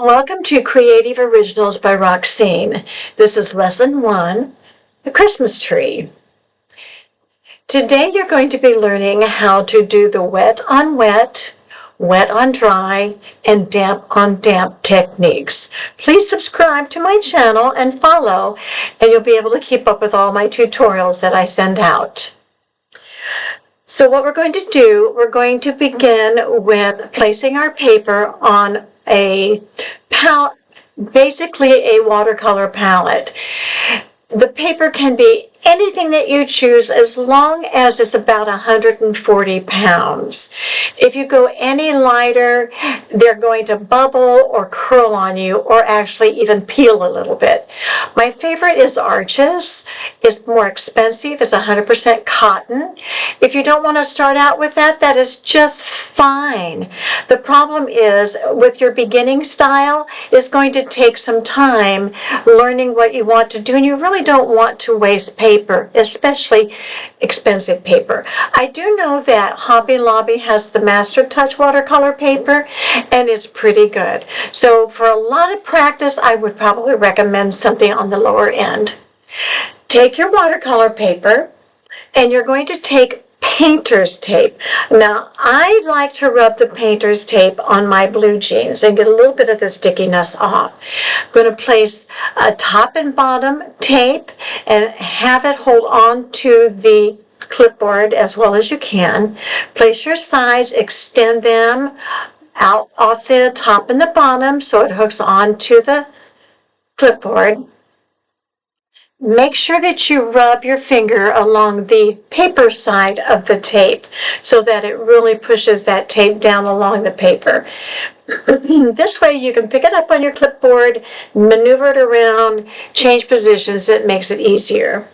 Welcome to Creative Originals by Roxane. This is Lesson 1, the Christmas tree. Today you're going to be learning how to do the wet on wet, wet on dry, and damp on damp techniques. Please subscribe to my channel and follow, and you'll be able to keep up with all my tutorials that I send out. So what we're going to do, we're going to begin with placing our paper on basically a watercolor palette. The paper can be anything that you choose as long as it's about 140 pounds. If you go any lighter, they're going to bubble or curl on you or actually even peel a little bit. My favorite is Arches. It's more expensive. It's 100% cotton. If you don't want to start out with that, that is just fine. The problem is with your beginning style, it's going to take some time learning what you want to do, and you really don't want to waste paper, especially expensive paper. I do know that Hobby Lobby has the Master Touch watercolor paper, and it's pretty good. So for a lot of practice, I would probably recommend something on the lower end. Take your watercolor paper, and you're going to take painter's tape. Now, I like to rub the painter's tape on my blue jeans and get a little bit of the stickiness off. I'm going to place a top and bottom tape and have it hold on to the clipboard as well as you can. Place your sides, extend them out off the top and the bottom so it hooks onto the clipboard. Make sure that you rub your finger along the paper side of the tape so that it really pushes that tape down along the paper. This way you can pick it up on your clipboard, maneuver it around, change positions. It makes it easier.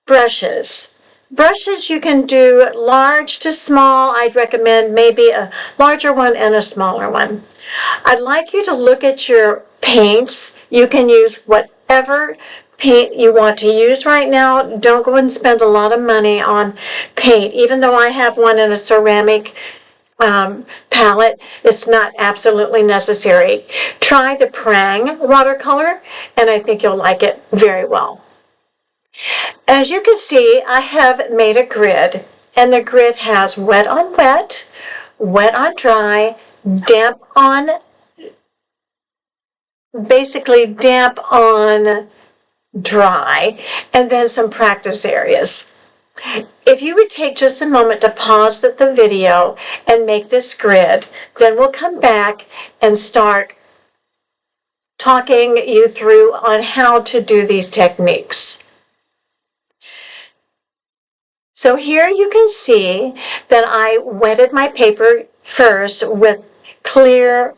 Brushes. Brushes you can do large to small. I'd recommend maybe a larger one and a smaller one. I'd like you to look at your paints. You can use whatever paint you want to use right now. Don't go and spend a lot of money on paint. Even though I have one in a ceramic palette, it's not absolutely necessary. Try the Prang watercolor, and I think you'll like it very well. As you can see, I have made a grid, and the grid has wet on wet, wet on dry, damp on, basically damp on dry, and then some practice areas. If you would take just a moment to pause the video and make this grid, then we'll come back and start talking you through on how to do these techniques. So here you can see that I wetted my paper first with clear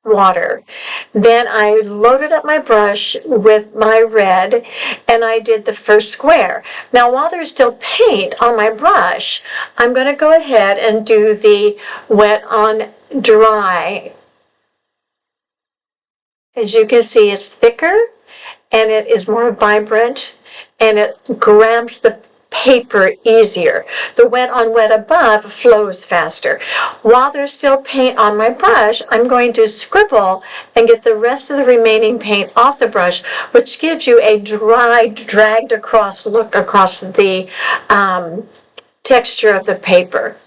water. Then I loaded up my brush with my red and I did the first square. Now while there's still paint on my brush, I'm going to go ahead and do the wet on dry. As you can see, it's thicker and it is more vibrant and it grabs the paper easier. The wet on wet above flows faster. While there's still paint on my brush, I'm going to scribble and get the rest of the remaining paint off the brush, which gives you a dry, dragged across look across the texture of the paper.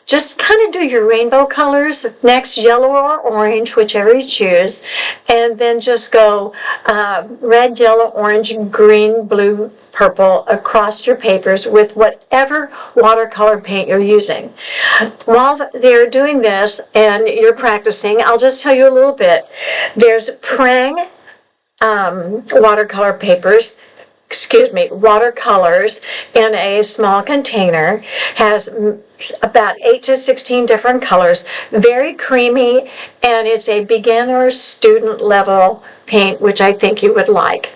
Just kind of do your rainbow colors, next yellow or orange, whichever you choose, and then just go red, yellow, orange, green, blue, purple across your papers with whatever watercolor paint you're using. While they're doing this and you're practicing, I'll just tell you a little bit. There's Prang watercolor papers. Watercolors in a small container, has about 8 to 16 different colors, very creamy, and it's a beginner student level paint, which I think you would like.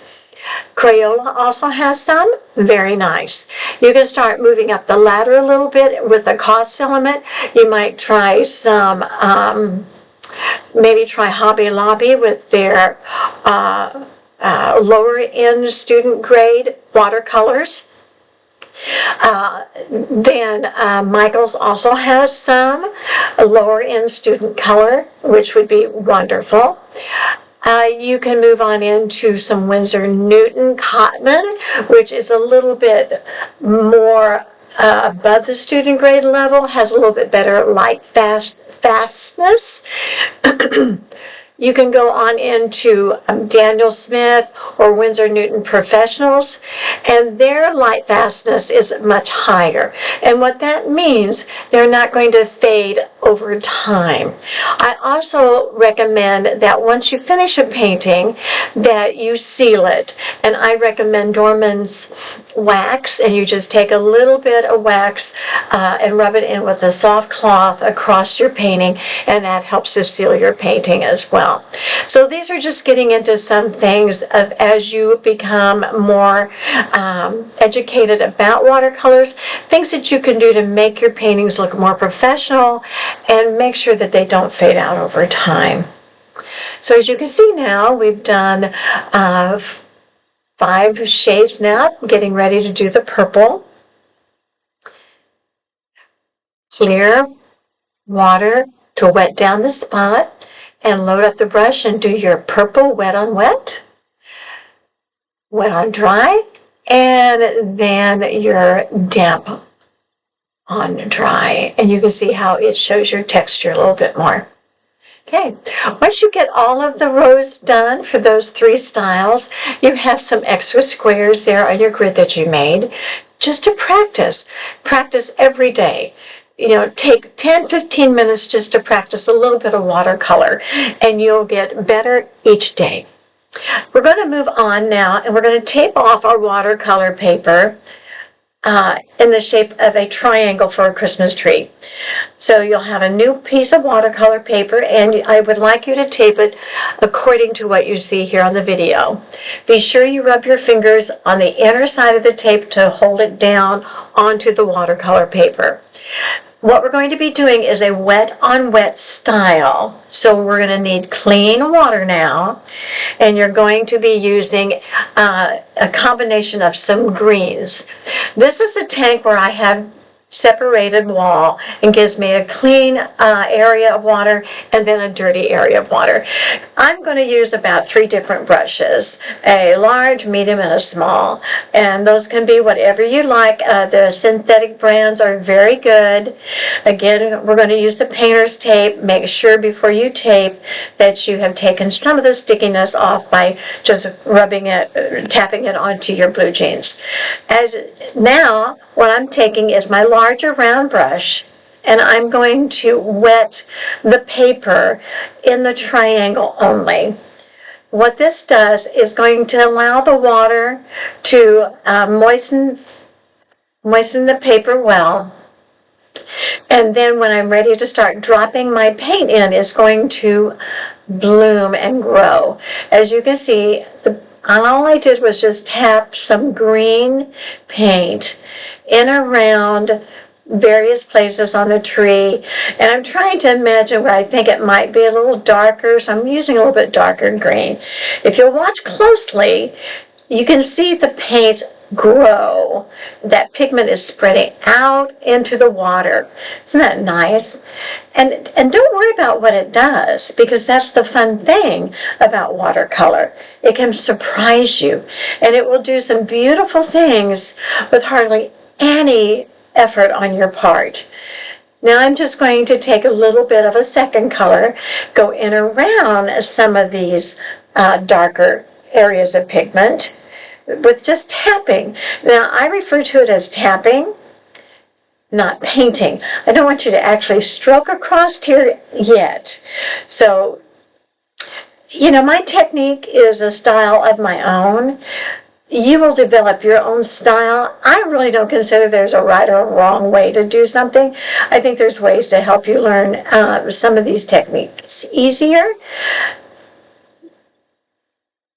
Crayola also has some, very nice. You can start moving up the ladder a little bit with the cost element. You might try some, maybe try Hobby Lobby with their lower end student grade watercolors. Michaels also has some lower end student color, which would be wonderful. You can move on into some Winsor Newton cotton, which is a little bit more above the student grade level, has a little bit better light fastness. You can go on into Daniel Smith or Winsor Newton Professionals, and their light fastness is much higher. And what that means, they're not going to fade over time. I also recommend that once you finish a painting, that you seal it. And I recommend Dorman's wax, and you just take a little bit of wax and rub it in with a soft cloth across your painting, and that helps to seal your painting as well. So these are just getting into some things of as you become more educated about watercolors, things that you can do to make your paintings look more professional and make sure that they don't fade out over time. So as you can see now, we've done 5 shades now, getting ready to do the purple. Clear water to wet down the spot, and load up the brush and do your purple wet on wet, wet on dry, and then your damp on dry. And you can see how it shows your texture a little bit more. Okay, once you get all of the rows done for those 3 styles, you have some extra squares there on your grid that you made just to practice. Practice every day. You know, take 10-15 minutes just to practice a little bit of watercolor, and you'll get better each day. We're going to move on now, and we're going to tape off our watercolor paper in the shape of a triangle for a Christmas tree. So you'll have a new piece of watercolor paper, and I would like you to tape it according to what you see here on the video. Be sure you rub your fingers on the inner side of the tape to hold it down onto the watercolor paper. What we're going to be doing is a wet on wet style. So we're going to need clean water now, and you're going to be using a combination of some greens. This is a tank where I have separated wall and gives me a clean area of water and then a dirty area of water. I'm going to use about 3 different brushes, a large, medium, and a small, and those can be whatever you like. The synthetic brands are very good. Again, we're going to use the painter's tape. Make sure before you tape that you have taken some of the stickiness off by just rubbing it, tapping it onto your blue jeans. Now, what I'm taking is my larger round brush, and I'm going to wet the paper in the triangle only. What this does is going to allow the water to moisten the paper well. And then when I'm ready to start dropping my paint in, it's going to bloom and grow. As you can see, all I did was just tap some green paint in around various places on the tree, and I'm trying to imagine where I think it might be a little darker, so I'm using a little bit darker green. If you'll watch closely, you can see the paint grow. That pigment is spreading out into the water. Isn't that nice? And don't worry about what it does, because that's the fun thing about watercolor. It can surprise you, and it will do some beautiful things with hardly any effort on your part. Now I'm just going to take a little bit of a second color, go in around some of these darker areas of pigment with just tapping. Now I refer to it as tapping, not painting. I don't want you to actually stroke across here yet. So, you know, my technique is a style of my own. You will develop your own style. I really don't consider there's a right or a wrong way to do something. I think there's ways to help you learn some of these techniques easier.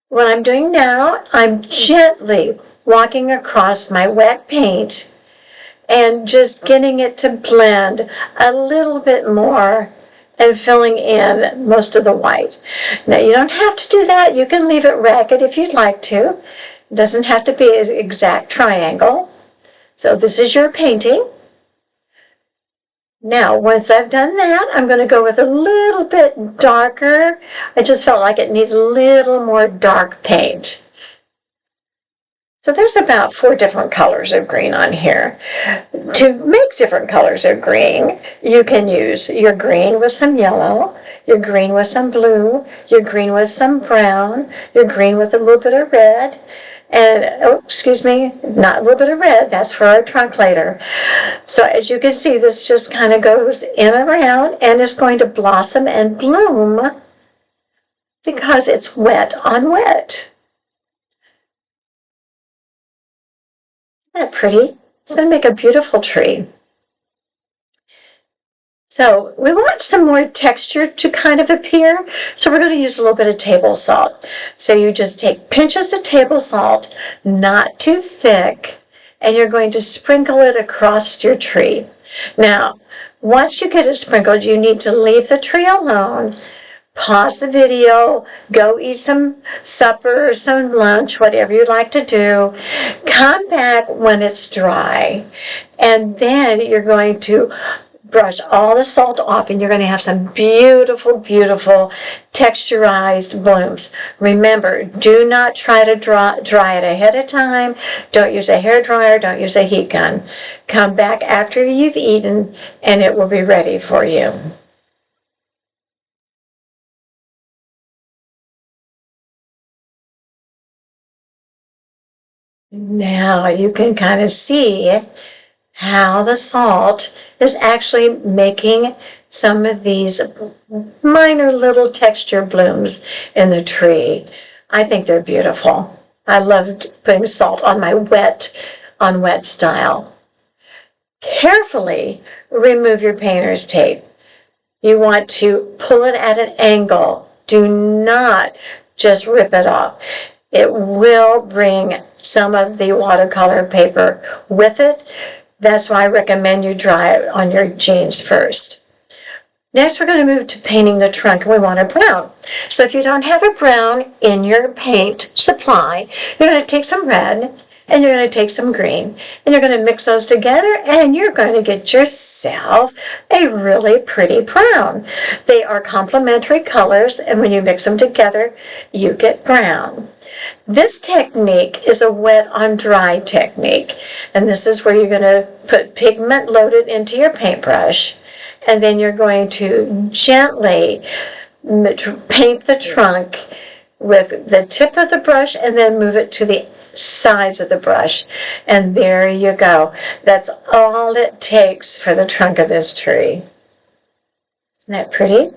What I'm doing now, I'm gently walking across my wet paint and just getting it to blend a little bit more and filling in most of the white. Now, you don't have to do that. You can leave it ragged if you'd like to. It doesn't have to be an exact triangle. So this is your painting. Now, once I've done that, I'm going to go with a little bit darker. I just felt like it needed a little more dark paint. So there's about 4 different colors of green on here. To make different colors of green, you can use your green with some yellow, your green with some blue, your green with some brown, your green with a little bit of red, and, oh, excuse me, not a little bit of red, that's for our trunk later. So as you can see, this just kind of goes in and around and is going to blossom and bloom because it's wet on wet. Isn't that pretty? It's going to make a beautiful tree. So we want some more texture to kind of appear, so we're going to use a little bit of table salt. So you just take pinches of table salt, not too thick, and you're going to sprinkle it across your tree. Now, once you get it sprinkled, you need to leave the tree alone, pause the video, go eat some supper or some lunch, whatever you'd like to do. Come back when it's dry, and then you're going to brush all the salt off, and you're going to have some beautiful, beautiful texturized blooms. Remember, do not try to dry it ahead of time. Don't use a hair dryer. Don't use a heat gun. Come back after you've eaten, and it will be ready for you. Now you can kind of see how the salt is actually making some of these minor little texture blooms in the tree. I think they're beautiful. I loved putting salt on my wet style. Carefully remove your painter's tape. You want to pull it at an angle. Do not just rip it off. It will bring some of the watercolor paper with it. That's why I recommend you dry it on your jeans first. Next, we're going to move to painting the trunk, and we want a brown. So if you don't have a brown in your paint supply, you're going to take some red, and you're going to take some green, and you're going to mix those together, and you're going to get yourself a really pretty brown. They are complementary colors, and when you mix them together, you get brown. This technique is a wet on dry technique, and this is where you're going to put pigment loaded into your paintbrush, and then you're going to gently paint the trunk with the tip of the brush and then move it to the sides of the brush, and there you go. That's all it takes for the trunk of this tree. Isn't that pretty?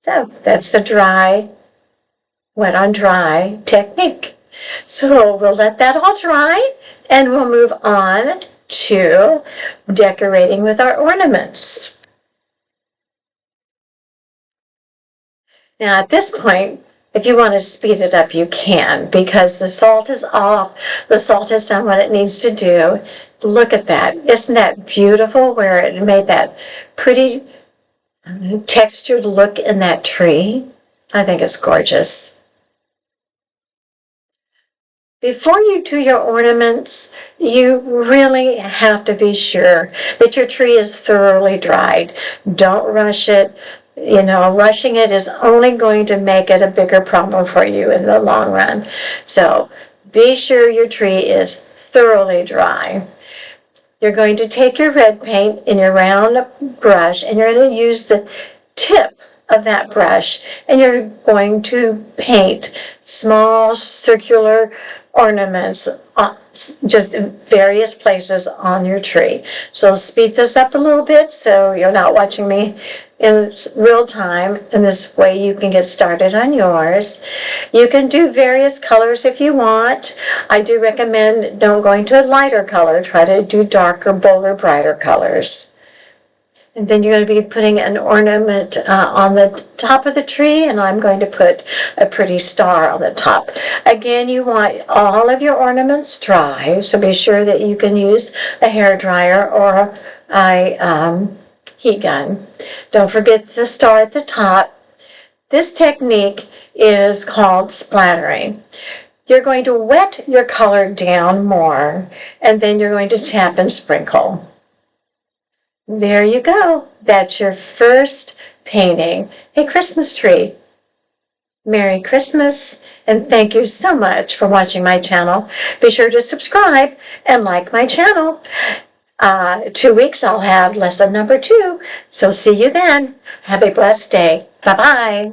So that's the dry wet on dry technique. So we'll let that all dry, and we'll move on to decorating with our ornaments. Now at this point, if you want to speed it up, you can, because the salt is off. The salt has done what it needs to do. Look at that. Isn't that beautiful where it made that pretty textured look in that tree? I think it's gorgeous. Before you do your ornaments, you really have to be sure that your tree is thoroughly dried. Don't rush it. You know, rushing it is only going to make it a bigger problem for you in the long run. So be sure your tree is thoroughly dry. You're going to take your red paint in your round brush, and you're going to use the tip of that brush, and you're going to paint small circular ornaments just in various places on your tree. So speed this up a little bit so you're not watching me in real time, and this way you can get started on yours. You can do various colors if you want. I do recommend don't going to a lighter color. Try to do darker, bolder, brighter colors. And then you're going to be putting an ornament on the top of the tree, and I'm going to put a pretty star on the top. Again, you want all of your ornaments dry, so be sure that you can use a hair dryer or a heat gun. Don't forget the star at the top. This technique is called splattering. you're going to wet your color down more, and then you're going to tap and sprinkle. There you go. That's your first painting, a Christmas tree. Merry Christmas, and thank you so much for watching my channel. Be sure to subscribe and like my channel. 2 weeks I'll have lesson number 2, so see you then. Have a blessed day. Bye-bye.